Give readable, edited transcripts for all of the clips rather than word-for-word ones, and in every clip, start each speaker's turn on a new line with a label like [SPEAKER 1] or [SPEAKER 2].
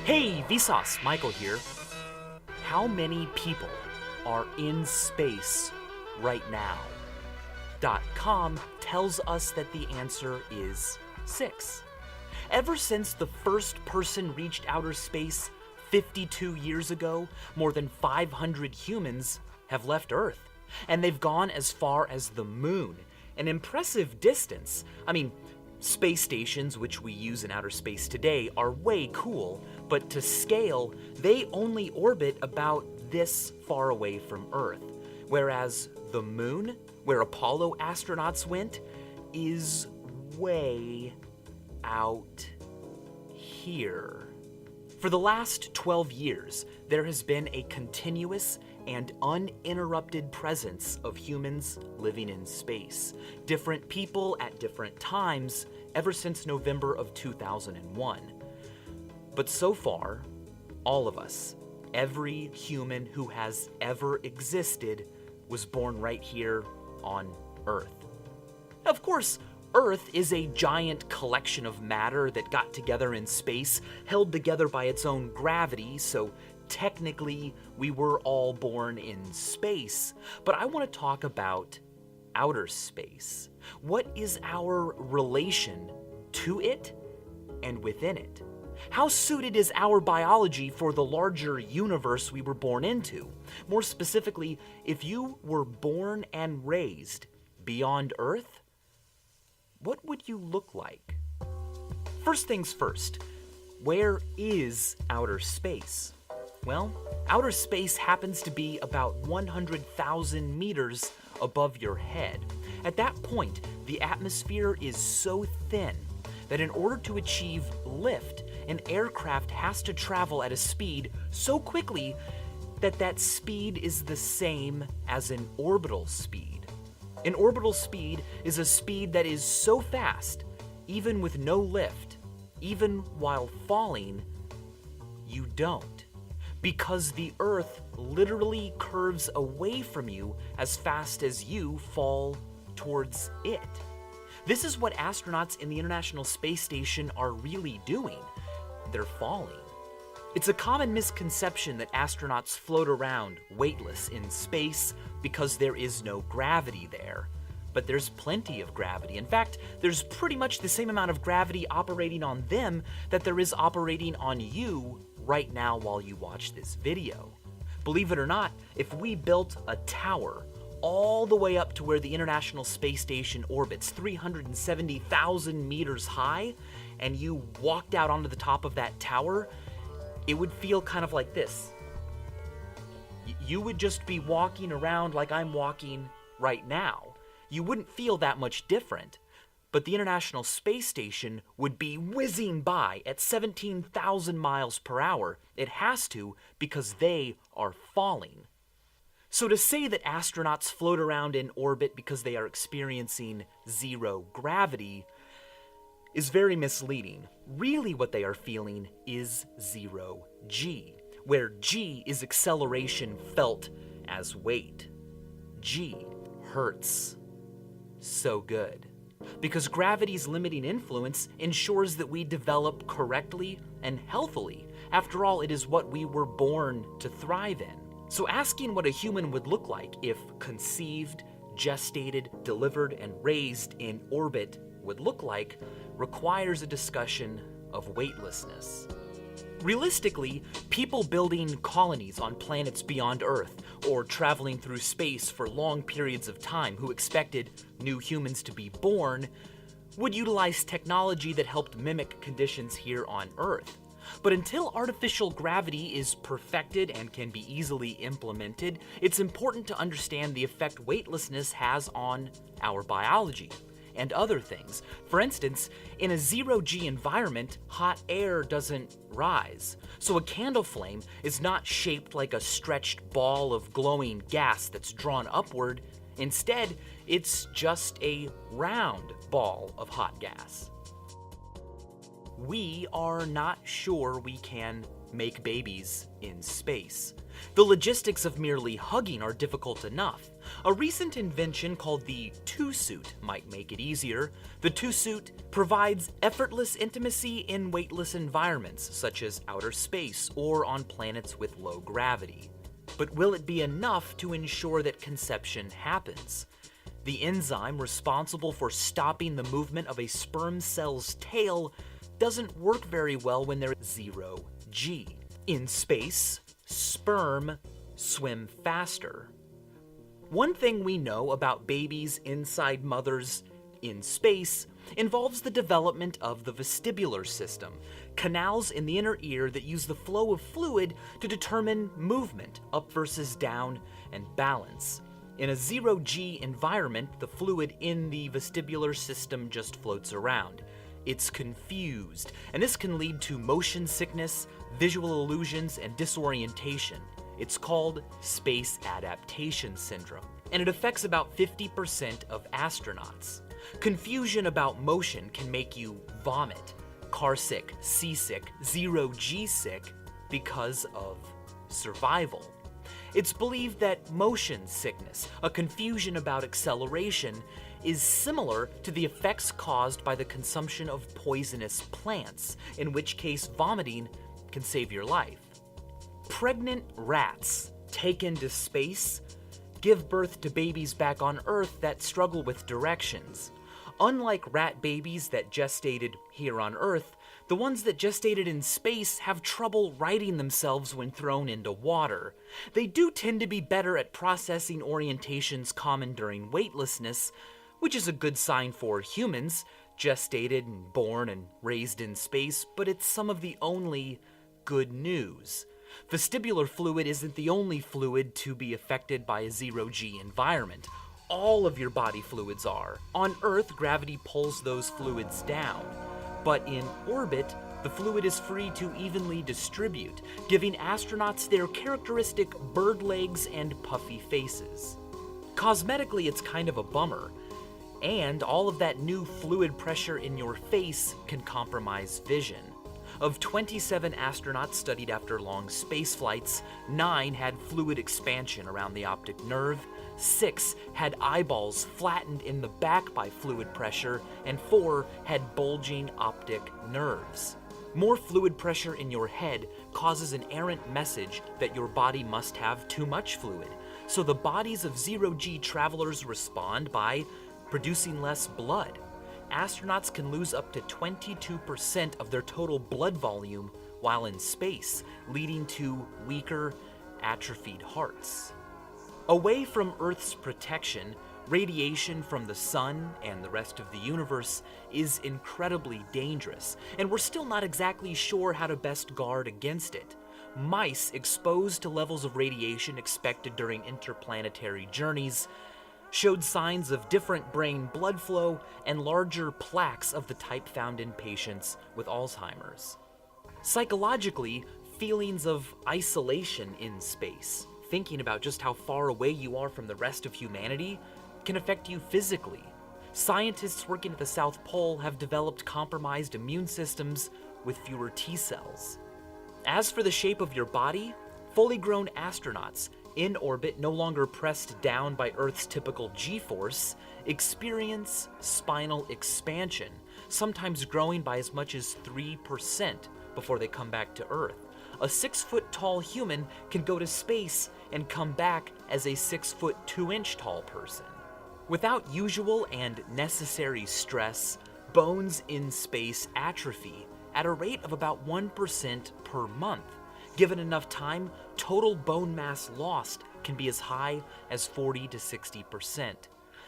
[SPEAKER 1] Hey, Vsauce, Michael here. How many people are in space right now? .com tells us that the answer is 6. Ever since the first person reached outer space 52 years ago, more than 500 humans have left Earth, and they've gone as far as the moon, an impressive distance. I mean, space stations, which we use in outer space today, are way cool, but to scale, they only orbit about this far away from Earth, whereas the moon, where Apollo astronauts went, is way out here. For the last 12 years, there has been a continuous and uninterrupted presence of humans living in space. Different people at different times ever since November of 2001. But so far, all of us, every human who has ever existed, was born right here on Earth. Of course, Earth is a giant collection of matter that got together in space, held together by its own gravity, so technically we were all born in space. But I want to talk about outer space. What is our relation to it and within it? How suited is our biology for the larger universe we were born into? More specifically, if you were born and raised beyond Earth, what would you look like? First things first, where is outer space? Well, outer space happens to be about 100,000 meters above your head. At that point, the atmosphere is so thin that in order to achieve lift, an aircraft has to travel at a speed so quickly that that speed is the same as an orbital speed. An orbital speed is a speed that is so fast, even with no lift, even while falling, you don't. Because the Earth literally curves away from you as fast as you fall towards it. This is what astronauts in the International Space Station are really doing. They're falling. It's a common misconception that astronauts float around weightless in space because there is no gravity there. But there's plenty of gravity. In fact, there's pretty much the same amount of gravity operating on them that there is operating on you right now while you watch this video. Believe it or not, if we built a tower all the way up to where the International Space Station orbits, 370,000 meters high, and you walked out onto the top of that tower, it would feel kind of like this. You would just be walking around like I'm walking right now. You wouldn't feel that much different, but the International Space Station would be whizzing by at 17,000 miles per hour. It has to, because they are falling. So to say that astronauts float around in orbit because they are experiencing zero gravity is very misleading. Really what they are feeling is zero G, where G is acceleration felt as weight. G hurts so good. Because gravity's limiting influence ensures that we develop correctly and healthily. After all, it is what we were born to thrive in. So asking what a human would look like if conceived, gestated, delivered, and raised in orbit would look like requires a discussion of weightlessness. Realistically, people building colonies on planets beyond Earth or traveling through space for long periods of time who expected new humans to be born would utilize technology that helped mimic conditions here on Earth. But until artificial gravity is perfected and can be easily implemented, it's important to understand the effect weightlessness has on our biology and other things. For instance, in a zero-G environment, hot air doesn't rise. So a candle flame is not shaped like a stretched ball of glowing gas that's drawn upward. Instead, it's just a round ball of hot gas. we are not sure we can make babies in space. The logistics of merely hugging are difficult enough. A recent invention called the two-suit might make it easier. The two-suit provides effortless intimacy in weightless environments, such as outer space or on planets with low gravity. But will it be enough to ensure that conception happens? The enzyme responsible for stopping the movement of a sperm cell's tail doesn't work very well when there's 0G. In space, sperm swim faster. One thing we know about babies inside mothers in space involves the development of the vestibular system, canals in the inner ear that use the flow of fluid to determine movement, up versus down, and balance. In a 0G environment, the fluid in the vestibular system just floats around. It's confused, and this can lead to motion sickness, visual illusions, and disorientation. It's called space adaptation syndrome, and it affects about 50% of astronauts. Confusion about motion can make you vomit, car sick, seasick, 0G sick because of survival. It's believed that motion sickness, a confusion about acceleration, is similar to the effects caused by the consumption of poisonous plants, in which case vomiting can save your life. Pregnant rats taken to space give birth to babies back on Earth that struggle with directions. Unlike rat babies that gestated here on Earth, the ones that gestated in space have trouble righting themselves when thrown into water. They do tend to be better at processing orientations common during weightlessness, which is a good sign for humans, gestated and born and raised in space, but it's some of the only good news. Vestibular fluid isn't the only fluid to be affected by a 0G environment. All of your body fluids are. On Earth, gravity pulls those fluids down. But in orbit, the fluid is free to evenly distribute, giving astronauts their characteristic bird legs and puffy faces. Cosmetically, it's kind of a bummer, and all of that new fluid pressure in your face can compromise vision. Of 27 astronauts studied after long space flights, 9 had fluid expansion around the optic nerve, 6 had eyeballs flattened in the back by fluid pressure, and 4 had bulging optic nerves. More fluid pressure in your head causes an errant message that your body must have too much fluid, so the bodies of 0G travelers respond by producing less blood. Astronauts can lose up to 22% of their total blood volume while in space, leading to weaker, atrophied hearts. Away from Earth's protection, radiation from the sun and the rest of the universe is incredibly dangerous, and we're still not exactly sure how to best guard against it. Mice exposed to levels of radiation expected during interplanetary journeys showed signs of different brain blood flow and larger plaques of the type found in patients with Alzheimer's. Psychologically, feelings of isolation in space, thinking about just how far away you are from the rest of humanity, can affect you physically. Scientists working at the South Pole have developed compromised immune systems with fewer T cells. As for the shape of your body, fully grown astronauts in orbit, no longer pressed down by Earth's typical G-force, experience spinal expansion, sometimes growing by as much as 3% before they come back to Earth. A 6-foot-tall human can go to space and come back as a 6-foot-2-inch-tall person. Without usual and necessary stress, bones in space atrophy at a rate of about 1% per month. Given enough time, total bone mass lost can be as high as 40 to 60%.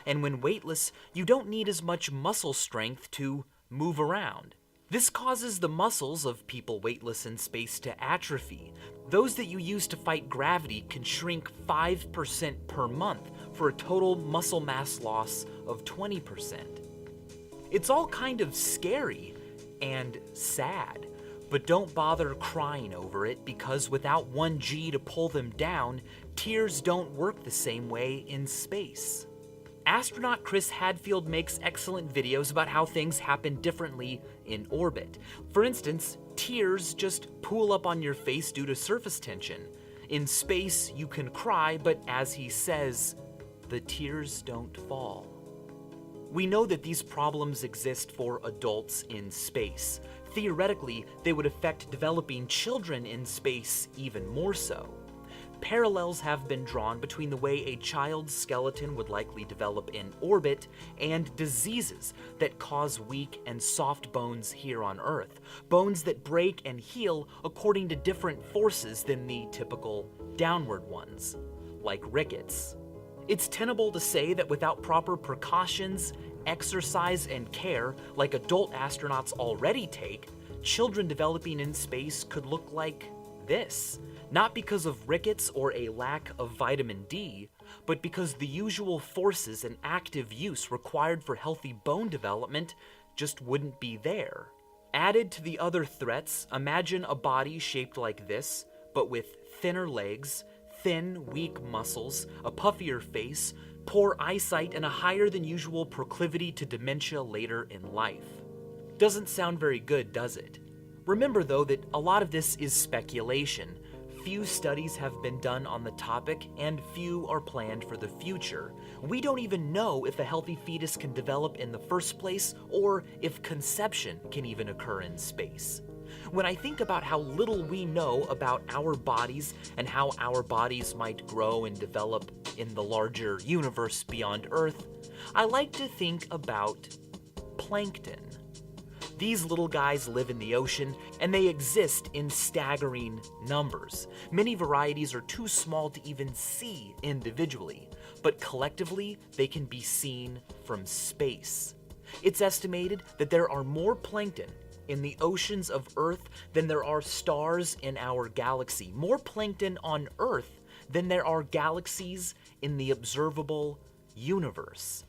[SPEAKER 1] And when weightless, you don't need as much muscle strength to move around. This causes the muscles of people weightless in space to atrophy. Those that you use to fight gravity can shrink 5% per month for a total muscle mass loss of 20%. It's all kind of scary and sad. But don't bother crying over it, because without 1G to pull them down, tears don't work the same way in space. Astronaut Chris Hadfield makes excellent videos about how things happen differently in orbit. For instance, tears just pool up on your face due to surface tension. In space, you can cry, but as he says, the tears don't fall. We know that these problems exist for adults in space. Theoretically, they would affect developing children in space even more so. Parallels have been drawn between the way a child's skeleton would likely develop in orbit and diseases that cause weak and soft bones here on Earth, bones that break and heal according to different forces than the typical downward ones, like rickets. It's tenable to say that without proper precautions, exercise, and care, like adult astronauts already take, children developing in space could look like this. Not because of rickets or a lack of vitamin D, but because the usual forces and active use required for healthy bone development just wouldn't be there. Added to the other threats, imagine a body shaped like this, but with thinner legs, thin, weak muscles, a puffier face, poor eyesight, and a higher than usual proclivity to dementia later in life. Doesn't sound very good, does it? Remember though that a lot of this is speculation. Few studies have been done on the topic, and few are planned for the future. We don't even know if a healthy fetus can develop in the first place, or if conception can even occur in space. When I think about how little we know about our bodies and how our bodies might grow and develop in the larger universe beyond Earth, I like to think about plankton. These little guys live in the ocean, and they exist in staggering numbers. Many varieties are too small to even see individually, but collectively they can be seen from space. It's estimated that there are more plankton in the oceans of Earth than there are stars in our galaxy. More plankton on Earth than there are galaxies in the observable universe.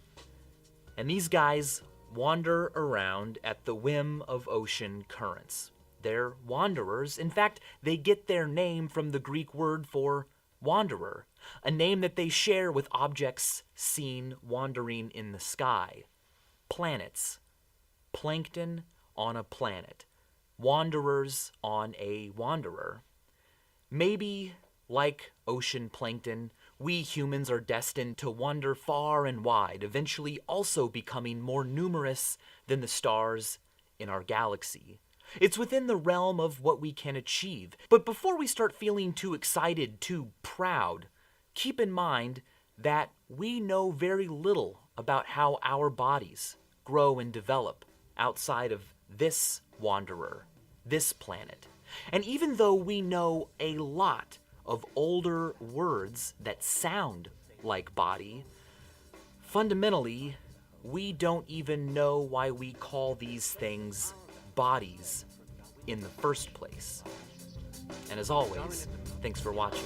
[SPEAKER 1] And these guys wander around at the whim of ocean currents. They're wanderers. In fact, they get their name from the Greek word for wanderer, a name that they share with objects seen wandering in the sky. Planets. Plankton on a planet. Wanderers on a wanderer. Maybe, like ocean plankton, we humans are destined to wander far and wide, eventually also becoming more numerous than the stars in our galaxy. It's within the realm of what we can achieve. But before we start feeling too excited, too proud, keep in mind that we know very little about how our bodies grow and develop outside of this wanderer, this planet. And even though we know a lot of older words that sound like body, fundamentally, we don't even know why we call these things bodies in the first place. And as always, thanks for watching.